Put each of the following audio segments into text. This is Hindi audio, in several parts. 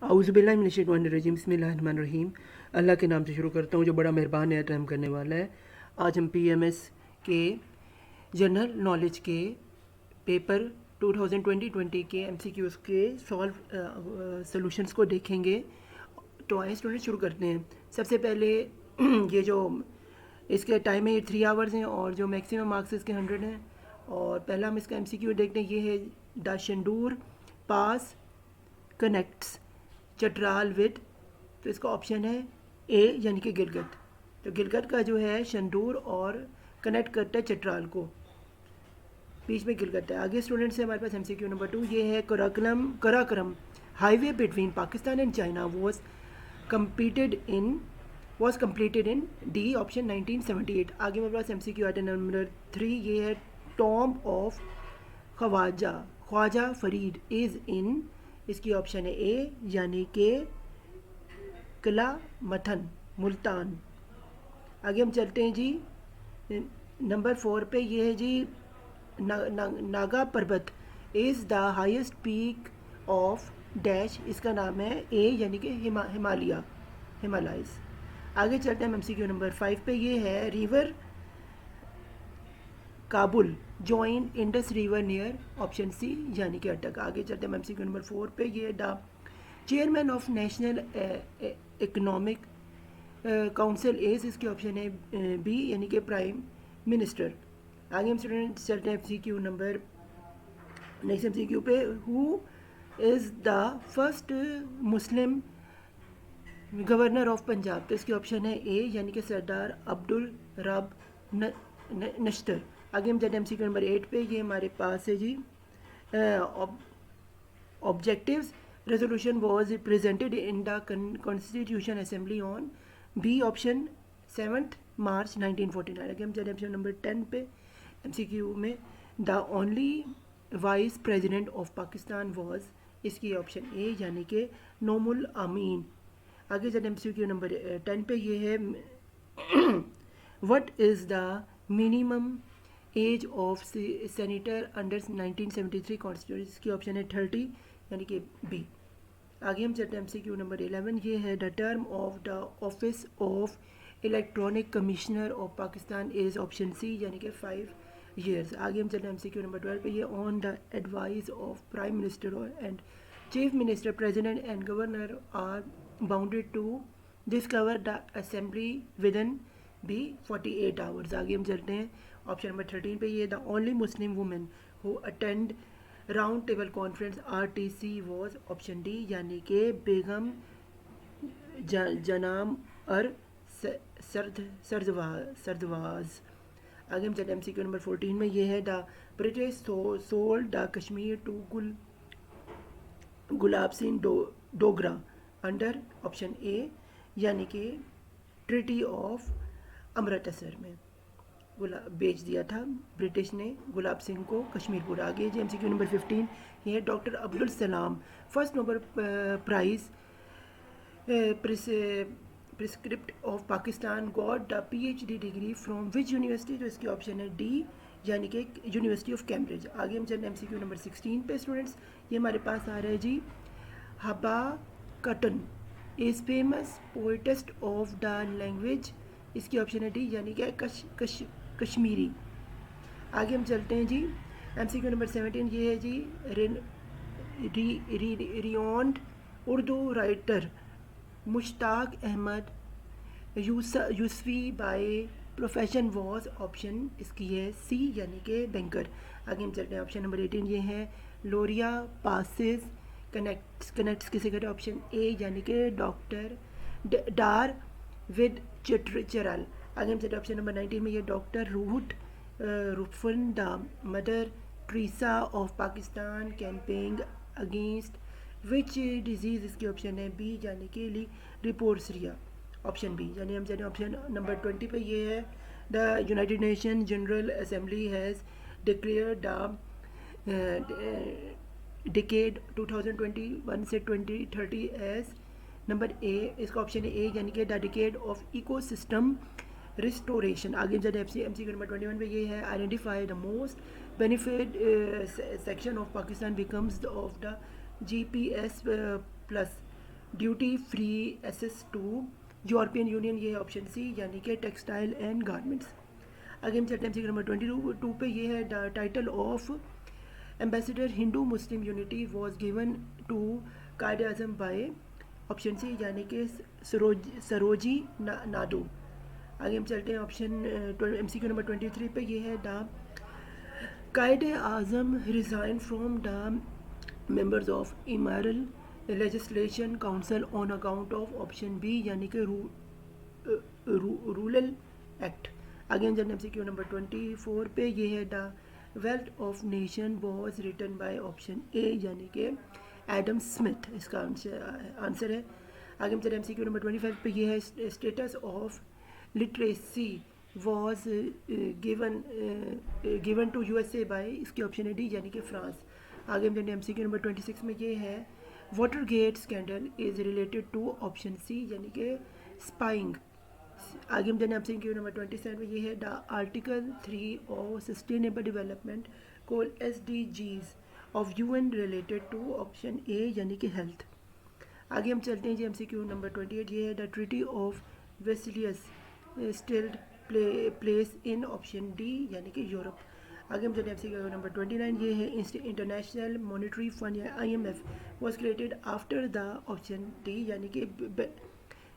औज़ुबिल्लाहिमिनश्शैतानिर्रजीम बिस्मिल्लाहिर्रहमानिर्रहीम। अल्लाह के नाम से शुरू करता हूँ जो बड़ा मेहरबान है, रहम करने वाला है। आज हम पीएमएस के जनरल नॉलेज के पेपर 2020 के एमसीक्यूज़ के सॉल्यूशंस को देखेंगे। तो आइए स्टूडेंट शुरू करते हैं। सबसे पहले ये जो इसके टाइम है ये 3 आवर्स हैं और जो मैक्सिमम मार्क्स इसके 100 हैं। और पहला हम इसका एमसीक्यू देखते हैं, ये है द शंडूर पास कनेक्ट्स चटराल विद, तो इसका ऑप्शन है ए यानी कि गिलगित। तो गिलगित का जो है शंदूर और कनेक्ट करता है चटराल को, बीच में गिलगित है। आगे स्टूडेंट्स से हमारे पास एमसीक्यू नंबर 2, ये है Karakoram highway between Pakistan and China was completed in D option 1978। आगे हमारे पास एमसीक्यू आइटम नंबर 3, ये है tomb of Khwaja Farid is in, इसकी ऑप्शन है ए यानी कि किला मथन मुल्तान। आगे हम चलते हैं जी नंबर 4 पे, ये है जी नागा पर्वत is the highest peak of dash, इसका नाम है ए यानी कि हिमालयस। आगे चलते हैं एमसीक्यू नंबर 5 पे, ये है river Kabul join Indus river near, option C यानी कि अटक। आगे चलते हैं एमसीक्यू नंबर 4 पे, ये the chairman of national economic council is, इसकी ऑप्शन है बी यानी कि प्राइम मिनिस्टर। आगे हम स्टूडेंट चलते हैं एमसीक्यू नंबर नेक्स्ट एमसीक्यू पे, who is the first Muslim governor of Punjab, तो इसकी ऑप्शन है ए यानी कि सरदार अब्दुल रब नश्तर। आगे हम चलते हैं एमसीक्यू नंबर 8 पे, ये हमारे पास है जी objectives resolution was presented in the constitution assembly on, B option 7 March 1949। आगे हम चलते हैं ऑप्शन नंबर 10 पे एमसीक्यू में, the only vice president of Pakistan was, इसकी ऑप्शन ए यानी कि नोमुल अमीन। आगे चलते हैं एमसीक्यू नंबर 10 पे, ये है what is the minimum age of senator under 1973 constitution, इसकी ऑप्शन है 30 यानी कि बी। आगे हम चलते हैं एमसीक्यू नंबर 11, ये है the term of the office of electronic commissioner of Pakistan is, option C यानी कि 5 years। आगे हम चलते हैं एमसीक्यू नंबर 12 पे, ये on the advice of prime minister and chief minister president and governor are bounded to discover the assembly within B 48 hours. आगे हम चलते हैं ऑप्शन नंबर 13 पे, ये the only Muslim women who attend round table conference RTC was, option D यानी कि बेगम जनाम अर सरदवाज। आगे हम चलते हैं एमसीक्यू नंबर 14 में, ये है the British sold the Kashmir to Gulab Singh Dogra under, option A यानी कि ट्रिटी ऑफ अमृतसर में बेच दिया था ब्रिटिश ने गुलाब सिंह को कश्मीर पूरा। आगे जी एमसीक्यू नंबर 15, ये है doctor Abdul Salam first Nobel prize प्रिस्क्रिप्ट of Pakistan got the PhD degree from which university, तो इसकी ऑप्शन है डी यानी कि यूनिवर्सिटी ऑफ कैम्ब्रिज। आगे हम चलते हैं एमसीक्यू नंबर 16 पे स्टूडेंट्स, ये हमारे पास आ रहा है जी Habba Khatoon is famous poetess of the language, इसकी ऑप्शन है डी यानी कि कश्मीरी। आगे हम चलते हैं जी एमसीक्यू नंबर 17, ये है जी renowned Urdu writer Mushtaq Ahmad Yusufi by profession was, option इसकी है सी यानी कि बैंकर। आगे हम चलते हैं ऑप्शन नंबर 18, ये है लोरिया पासिस कनेक्ट्स किसे कहते हैं, ऑप्शन ए यानी कि डॉक्टर डार विद चरल। आगे हम चलते हैं ऑप्शन नंबर 19 में, ये डॉक्टर रूट रुफन the mother Teresa of Pakistan campaigning against which disease, इसकी ऑप्शन है बी यानी कि रिपोर्ट्सरिया, ऑप्शन बी। यानी हम चलते हैं ऑप्शन नंबर 20 पे, ये है the United nation general assembly has declare the decade 2021 से 2030 एज, नंबर ए, इसका ऑप्शन है ए यानी कि the decade of ecosystem restoration. आगे जब एमसीक्यू नंबर 21 पे, ये है identify the most benefit section of Pakistan becomes of the GPS plus, duty free access to European Union, ये है ऑप्शन सी यानी कि टेक्सटाइल एंड गारमेंट्स। आगे हम चलते हैं एमसीक्यू नंबर 22 पे, ये है the title of ambassador Hindu Muslim unity was given to Quaid Azam by option C यानी कि सरोजी नाडू। आगे हम चलते हैं ऑप्शन एमसीक्यू नंबर 23 पे, ये है the Quaid Azam resigned from the members of imperial legislation council on account of option B यानी कि रूरल एक्ट। आगे हम चलते एमसीक्यू नंबर 24 पे, ये है the wealth of nation was written by option A यानी कि एडम स्मिथ, इसका आंसर है। आगे हम चलते एमसीक्यू नंबर 25 पे, ये है status of literacy was given to USA by, इसकी ऑप्शन है डी यानी कि फ्रांस। आगे हम चलते एमसीक्यू नंबर 26 में, ये है Watergate scandal is related to option C यानी कि स्पाइंग। आगे हम चलते एमसीक्यू नंबर 27 में, ये है the article 3 of sustainable development call SDGs of UN related to option A यानी कि हेल्थ। आगे हम चलते हैं जी एमसीक्यू नंबर 28, ये है the treaty of Versailles still place in option D यानी कि यूरोप। आगे हम चलते हैं एमसीक्यू नंबर 29, ये है इंटरनेशनल मॉनेटरी फंड या IMF was created after the option D यानी कि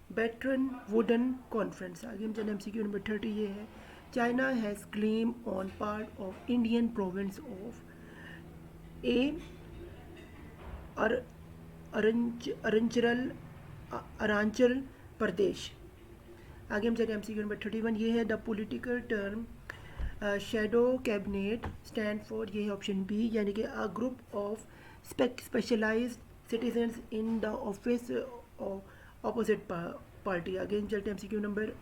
बेटरन वुडन कॉन्फ्रेंस। आगे हम चलते हैं एमसीक्यू नंबर 30, ये है China has claim on part of Indian province of a Arunachal Pradesh. आगे हम चलते हैं एमसीक्यू नंबर 31, ये है the political term shadow cabinet stand for, ये है ऑप्शन बी यानी कि a group of specialized citizens in the office opposite party. आगे हम चलते हैं एमसीक्यू नंबर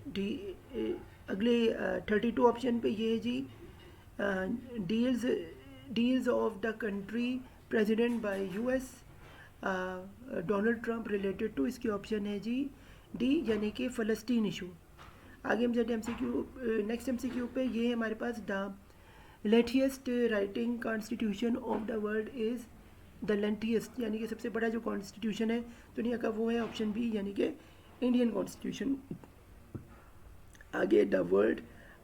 डी अगले 32 ऑप्शन पे, ये है जी deals of the country president by US Donald Trump related to, इसकी ऑप्शन है जी डी यानी कि फ़लस्तीन इशू। आगे हम चलते हैं एमसीक्यू नेक्स्ट एमसीक्यू पे, ये है हमारे पास the latest writing constitution of the world is the lengthiest यानी कि सबसे बड़ा जो कॉन्स्टिट्यूशन है दुनिया का वो है ऑप्शन बी यानी कि इंडियन कॉन्स्टिट्यूशन। आगे the word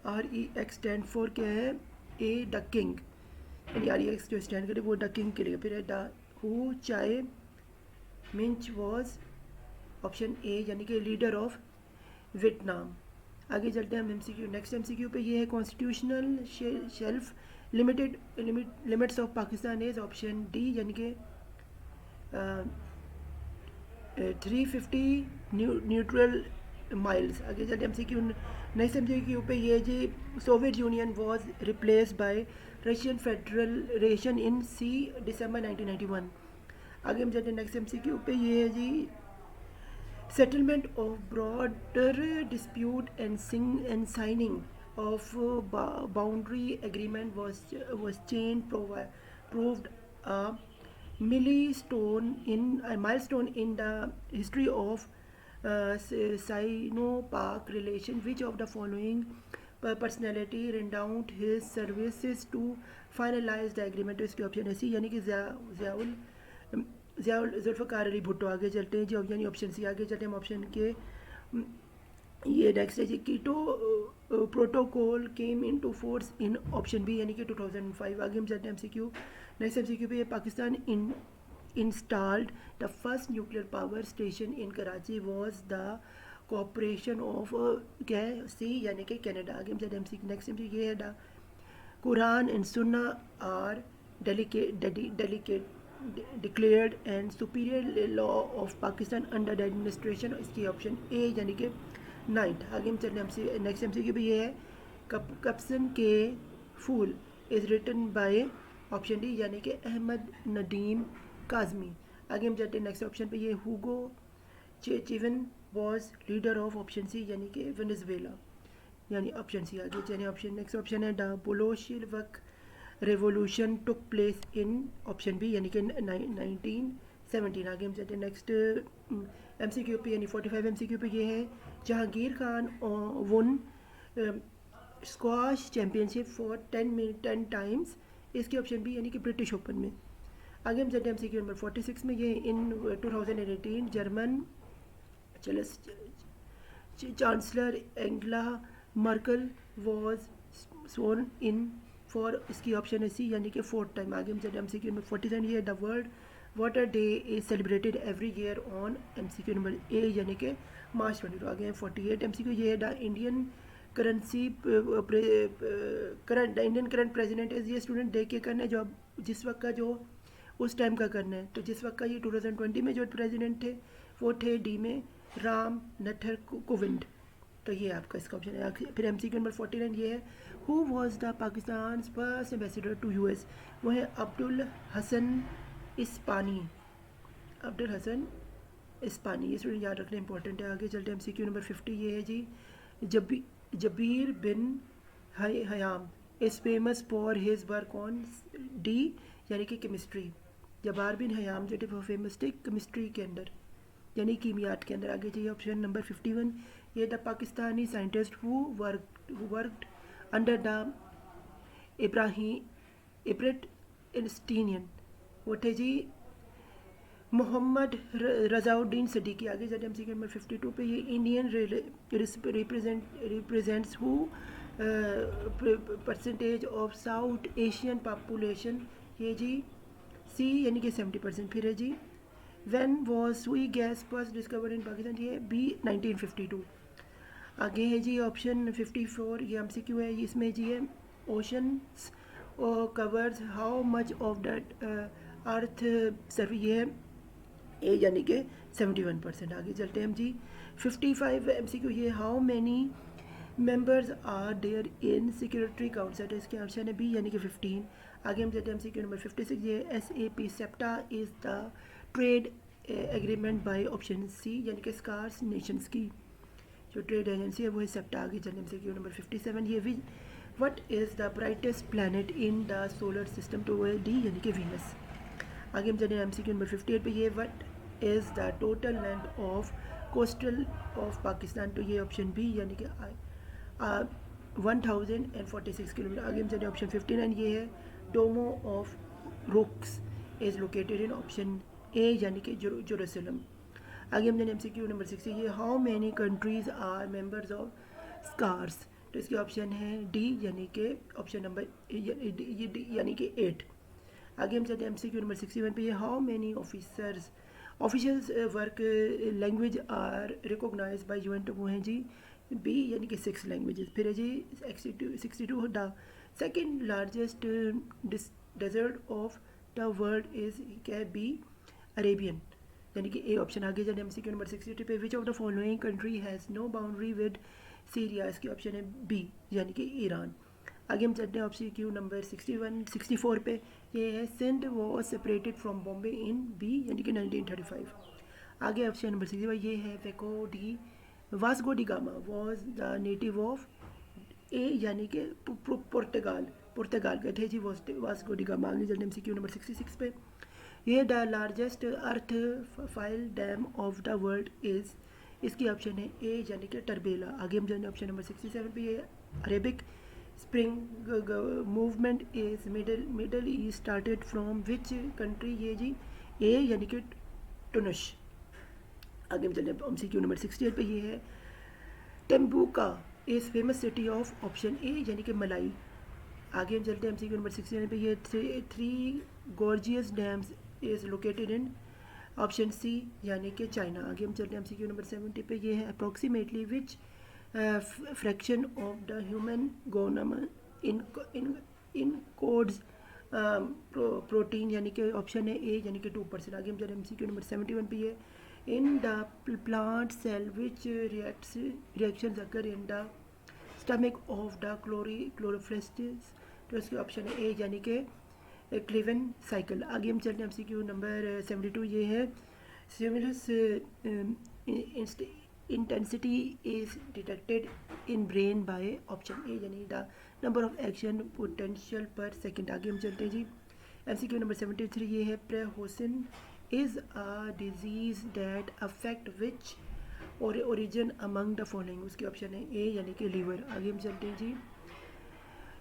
REX stand for क्या है, ए द किंग यानी REX जो स्टैंड करे वो द किंग के लिए। फिर है द हु चाय मिंच वॉज ऑप्शन ए यानी कि लीडर ऑफ वियतनाम। आगे चलते हैं हम एमसीक्यू नेक्स्ट एमसीक्यू पे, ये है constitutional shelf limits of Pakistan is option D यानी कि 350 न्यूट्रल माइल्स। आगे चलते हैं एमसीक्यू नेक्स्ट एमसीक्यू पे, ये जी Soviet Union was replace by Russian Federation in C December 1991। आगे हम चलते हैं नेक्स्ट एमसीक्यू पे, ये है जी settlement of broader dispute and signing of boundary agreement was proved a milestone in the history of Sino-Pak relation. Which of the following personality renounced his services to finalize the agreement? इसके ऑप्शन है सी यानी कि जुल्फ़िकार अली भुट्टो। आगे चलते हैं जी यानी ऑप्शन सी। आगे चलते हैं ऑप्शन के, ये नेक्स्ट है जी Kyoto protocol came into force in option B यानी कि 2005। आगे हम चलते हैं एमसीक्यू नेक्स्ट एमसीक्यू पे, Pakistan installed the first nuclear power station in Karachi was the cooperation of क्या है सी यानी कि कनाडा। आगे हम चलते हैं एमसीक्यू नेक्स्ट एमसीक्यू, ये है द कुरान एंड सुन्ना are declared and superior law of Pakistan under the administration, इसकी ऑप्शन ए यानी कि 9th। आगे हम चलते हैं नेक्स्ट एमसीक्यू पे, ये है Kapas ke Phool is written by option D यानी कि अहमद नदीम काजमी। आगे हम चलते हैं नेक्स्ट ऑप्शन पे, ये Hugo Chavez was leader of option C यानी कि वेनेजुएला यानी ऑप्शन सी। आगे चलिए ऑप्शन नेक्स्ट ऑप्शन है the Bolshevik revolution took place in option B यानी कि 1917। आगे हम चलते हैं नेक्स्ट एमसीक्यू पे यानी 45 एमसीक्यू पे, ये है Jahangir Khan one squash championship for 10 times, इसकी ऑप्शन बी यानी कि ब्रिटिश ओपन में। आगे हम चलते हैं MCQ नंबर 46 में। ये in 2018 German chancellor Angela Merkel was sworn in for, इसकी ऑप्शन है सी यानी कि 4th टाइम। आगे हम चलते हैं MCQ नंबर 47। ये the world water day is celebrated every year on, MCQ number A यानी कि मार्च 22। आगे हैं 48 MCQ। ये है the Indian currency current, the Indian current president is, ये स्टूडेंट देख के करना है जो जिस वक्त का जो उस टाइम का करना है। तो जिस वक्त का ये 2020 में जो प्रेसिडेंट थे वो थे डी में राम नथर कोविंद। तो ये आपका इसका ऑप्शन है। फिर MCQ नंबर 49 ये है who was the Pakistan first ambassador to US, वो है अब्दुल हसन इस्पानी। अब्दुल हसन इस्पानी, ये स्टूडेंट याद रखना इंपॉर्टेंट है। आगे चलते हैं MCQ नंबर 50। ये है जी Jabir bin Hayyan is famous for his work on, D यानी कि केमिस्ट्री। जबार बिन हयाम जो थे वो फेमस थे केमिस्ट्री के अंदर यानी कीमियात के अंदर। आगे चाहिए ऑप्शन नंबर 51। ये the Pakistani scientist who worked under the Ibrahim Einsteinian, वो थे जी मोहम्मद रजाउद्दीन सिद्दीकी। आगे जाते हैं MCQ नंबर 52 पे। ये Indian represents who percentage of south Asian population, ये जी सी यानी कि 70%। फिर है जी व्हेन वाज सुई gas first discovered in Pakistan, ये बी 1952। आगे है जी ऑप्शन 54। ये MCQ है, इसमें जी है oceans cover how much of that earth surface, ये है ए यानी कि 71%। आगे चलते हैं हम जी 55 MCQ। ये how many members are there in security council, इसके ऑप्शन है बी यानी कि 15। आगे हम चलते हैं MCQ नंबर 56। ये SAP SAPTA is the trade agreement by, option C यानी कि स्कार्स नेशंस की जो ट्रेड एजेंसी है वो है सेप्टा। आगे चलते हैं MCQ नंबर 57। ये भी what is the brightest planet in the solar system, तो वो है डी यानी कि वीनस। आगे हम चलते हैं MCQ नंबर 58 पे। ये what is the total length of coastal of Pakistan, तो ये ऑप्शन बी यानी कि 1046 किलोमीटर। आगे हम चलते हैं ऑप्शन 59। ये है dome of rocks is located in, option A यानी कि जेरूसलम। आगे हम चलते हैं MCQ नंबर 60। ये how many countries are members of SAARC, तो इसके ऑप्शन है डी यानी कि ऑप्शन नंबर यानी कि 8। आगे हम चलते हैं MCQ नंबर 61 पे। ये how many officials work language are recognise by UN, तो वो हैं जी बी यानी कि 6 लैंग्वेजेस। फिर है जी 62 the second largest desert of the world is क्या है, बी अरेबियन यानी कि ए ऑप्शन। आगे चलते हैं MCQ नंबर 63 पे। Which of the following country has no boundary with Syria, इसकी ऑप्शन है बी यानी कि ईरान। आगे हम चलते हैं MCQ नंबर 64 पे। ये है Sindh was separated from Bombay in B यानी कि 1935। आगे ऑप्शन नंबर 65। ये है Vasco da Gama was the native of, A यानी कि पुर्तगाल के थे जी वास्को डी गामा। आगे चलते हैं MCQ नंबर 66 पे। ये the largest earth file dam of the world is, इसकी ऑप्शन है ए यानी कि टर्बेला। आगे हम चलते हैं ऑप्शन नंबर 67 पे। ये Arabic spring movement is middle east started from which country, ये जी ए यानी कि टूनिस। आगे हम चलते हैं MCQ नंबर 68 पे। ये है Timbuktu is famous city of, option A यानी कि मलाई। आगे हम चलते हैं MCQ नंबर 69 पे। ये three gorgeous dams is located in, option C यानी कि चाइना। आगे हम चलते हैं MCQ नंबर 70 पे। ये है approximately which fraction of the human genome in codes protein, यानी कि ऑप्शन है ए यानी कि 2%। आगे हम चलते हैं MCQ नंबर 71 पे। ये in the plant cell which reactions occur in the stroma of the chloroplast, तो इसके ऑप्शन है ए यानी कि क्लीवन साइकिल। आगे हम चलते हैं MCQ नंबर 72। ये है stimulus intensity is detected in brain by, option A यानी the number of action potential per second. आगे हम चलते हैं जी MCQ नंबर 73। ये है प्रेहोसिन is a disease that affect which organ among the following, उसकी ऑप्शन है ए यानी कि लीवर। आगे हम चलते हैं जी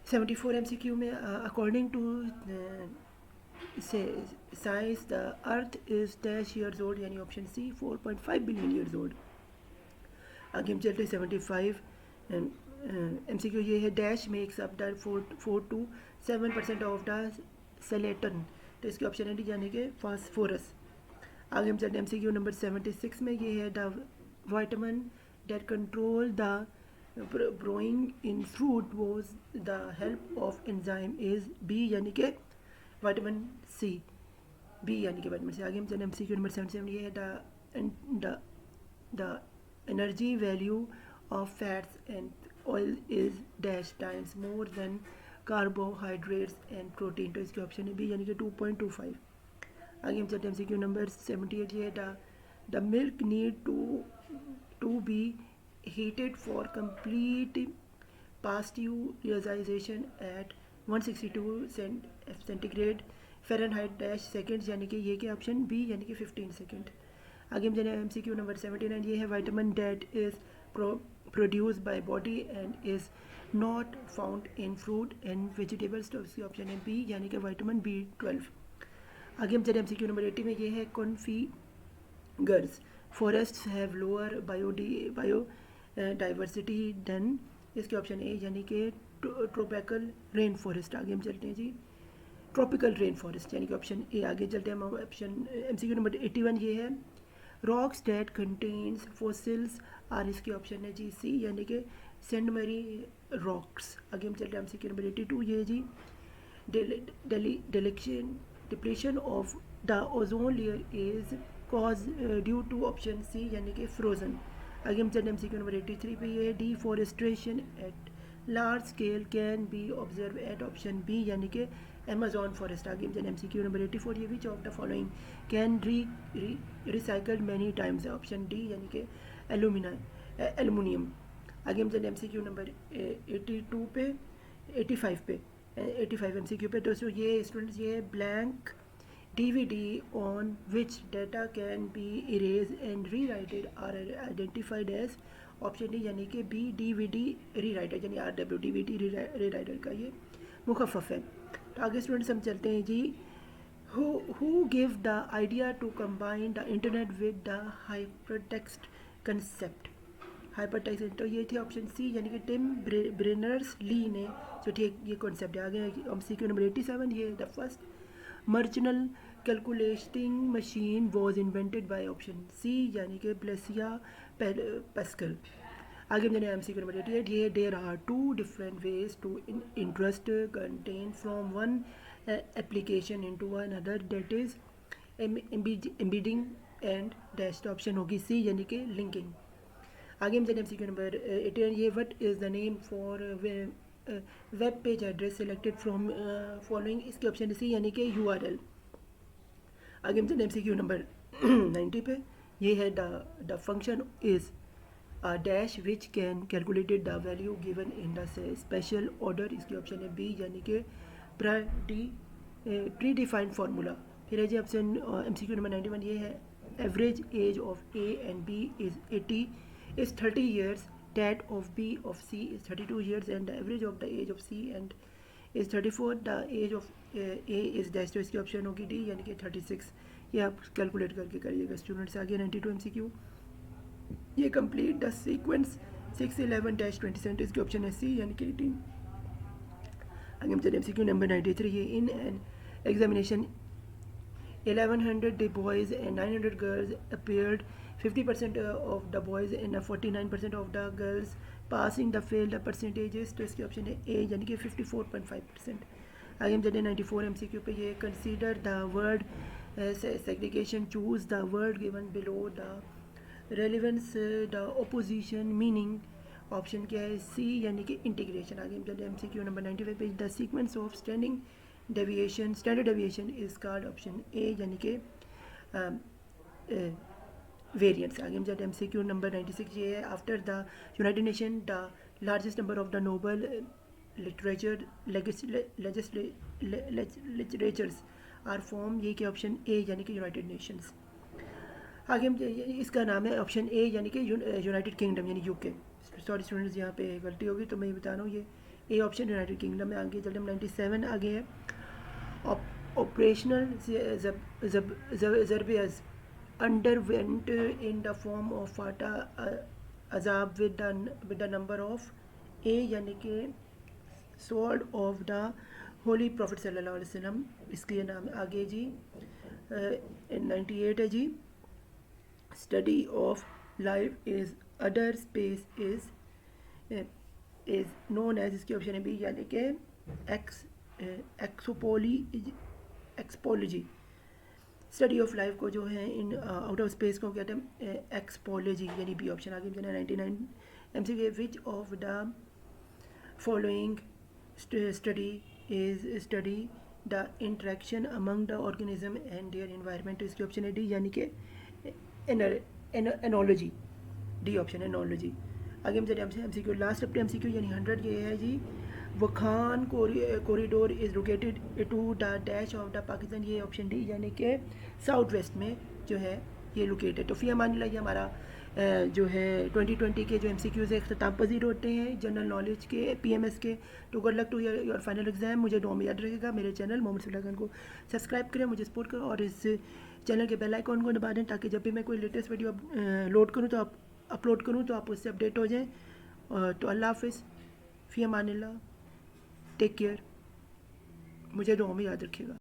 74 MCQ में। According to science the earth is dash years old यानी option C 4.5 billion years old. आगे हम चलते हैं 75 MCQ ये है dash makes up the 4 to 7% of the skeleton, तो इसके ऑप्शन है डी यानी कि फास्फोरस। आगे हम चलते हैं MCQ नंबर 76 में ये है the vitamin that control the browning in fruit was the help of enzyme is B यानी कि विटामिन सी, बी यानी कि विटामिन सी। आगे हम चलते हैं MCQ नंबर 77 ये है the energy value of fats and oil is dash times more than carbohydrates and protein, तो इसके ऑप्शन है बी यानी कि 2.25। आगे हम चलते हैं MCQ नंबर 78 ये the milk need to be heated for complete pasteurization at 162 centigrade Fahrenheit dash seconds, यानी कि ये के ऑप्शन बी यानी कि 15 सेकेंड। आगे हम चले MCQ नंबर 79 ये है vitamin that is produced by body and is not found in fruit and vegetables, तो इसकी ऑप्शन है बी यानी कि विटामिन B12। आगे हम चले MCQ नंबर 80 में ये है coniferous forests have lower biodiversity than, इसके ऑप्शन ए यानी कि ट्रॉपिकल रेन फॉरेस्ट। आगे हम चलते हैं जी ट्रॉपिकल रेन फॉरेस्ट यानी कि ऑप्शन ए। आगे चलते हैं हम ऑप्शन MCQ नंबर 81 ये है rocks that contains fossils are, इसकी ऑप्शन है जी सी यानी कि सेंडमरी रॉक्स। आगे हम चलते हैं MCQ नंबर 82 ये जी depletion of the ozone layer is cause due to option C यानी कि फ्रोजन। आगे हम चलते हैं MCQ नंबर 83 पे ये deforestation at large scale can be observe at option B यानी कि अमेजॉन फॉरेस्ट। आगे हम चलें MCQ नंबर 84 ये विच of the following can recycled many times, option D यानी कि एलुमिनियम। आगे हम चलें MCQ नंबर 82 पे 85 पे 85 MCQ पे दोस्तों ये स्टूडेंट्स ये blank DVD on which data can be erased and rewritten are identified as option D यानी कि बी DVD रीराइटर यानी RW DVD रीराइटर का ये मुखफ़फ़ है। तो आगे स्टूडेंट्स हम चलते हैं जी who gave the idea to combine the internet with the hypertext concept, hypertext, तो ये थे ऑप्शन सी यानी कि टिम ब्रेनर्स ली ने जो ठीक ये कॉन्सेप्ट है। आगे MCQ नंबर 87 ये the first marginal calculating machine was invented by option C यानी कि ब्लेसिया पैस्कल। आगे मैंने MCQ नंबर 88 ये there are two different ways to interest contain from one application into another that is embedding and dash, option होगी सी यानी कि लिंकिंग। आगे हम चलें MCQ नंबर 89 ये what is the name for web page address selected from following, इसके ऑप्शन सी यानी कि URL। आगे हम चलें MCQ नंबर 90 पे ये है the function is dash which can calculated the value given in the special order, इसकी ऑप्शन है बी यानी कि प्री डिफाइंड फार्मूला। फिर है जी ऑप्शन MCQ नंबर 91 ये है average age of A and B is 30 years, that of B of C is 32 years and the average of the age of C and is 34, the age of A is dash, तो इसकी ऑप्शन होगी डी यानी कि 36। ये आप कैलकुलेट करके करिएगा स्टूडेंट्स। आगे 92 MCQ ये कंप्लीट द सीक्वेंस 611-27, इसकी ऑप्शन है सी यानी कि 18। आगे हम चले MCQ नंबर 93 ये in an examination 1100 boys and 900 girls appeared, 50% of the boys and 49% of the girls passing the failed percentages, तो इसकी ऑप्शन है ए यानी कि 54.5%। आगे हम चले 94 MCQ पे ये consider the word segregation, choose the word given below the relevance the opposition meaning, option क्या है सी यानी कि इंटीग्रेशन। आगे हम चले MCQ नंबर 95 पे the sequence of standard deviation is called, option A यानी कि वेरिएंट्स। आगे हम जाते हैं MCQ नंबर 96 ये है after the United Nation the largest number of the Nobel literature literatures are form, ये कि ऑप्शन ए यानी कि यूनाइटेड नेशंस। आगे हम इसका नाम है ऑप्शन ए यानी कि यूनाइटेड किंगडम यानी UK। सॉरी स्टूडेंट्स यहाँ पे गलती होगी तो मैं बता रहा हूँ ये ए ऑप्शन यूनाइटेड किंगडम है। आगे चलते हम 97 आगे है operational Zerbias underwent in the form of Fata Azab with the number of A यानी कि sword of the Holy Prophet सल्लल्लाहु अलैहि वसल्लम, इसके नाम आगे जी 98 है जी. Study of life is other space is known as, इसकी ऑप्शन है बी यानी कि एक्सपोलॉजी. स्टडी ऑफ लाइफ को जो है इन आउट ऑफ स्पेस को कहते हैं एक्सपोलॉजी यानी बी ऑप्शन. आगे चले 99 MCQ which of the following study the interaction among the organism and their environment. इसकी ऑप्शन है डी यानी कि एनोलॉजी. डी ऑप्शन है एनोलॉजी. आगे हम चले MCQ लास्ट अपने MCQ यानी 100 ये है जी. Wakhan corridor is located to the dash of the Pakistan. ये ऑप्शन डी यानी कि साउथ वेस्ट में जो है ये लोकेटेड. तो फिर मान लिया हमारा जो है 2020 के जो MCQs है अख्ताम पजीर होते हैं जनरल नॉलेज के PMS के. तो good luck to your final exam. मुझे दुआ में याद रखेगा. मेरे चैनल मोहम्मद सलाह खान को सब्सक्राइब करें, मुझे सपोर्ट करें और इस चैनल के बेल आइकॉन को दबा दें ताकि जब भी मैं कोई लेटेस्ट वीडियो अपलोड करूँ तो आप उससे अपडेट हो जाएँ. तो अल्लाह हाफिज़, फ़ी अमानिल्लाह, टेक केयर, मुझे दुआ में याद रखिएगा.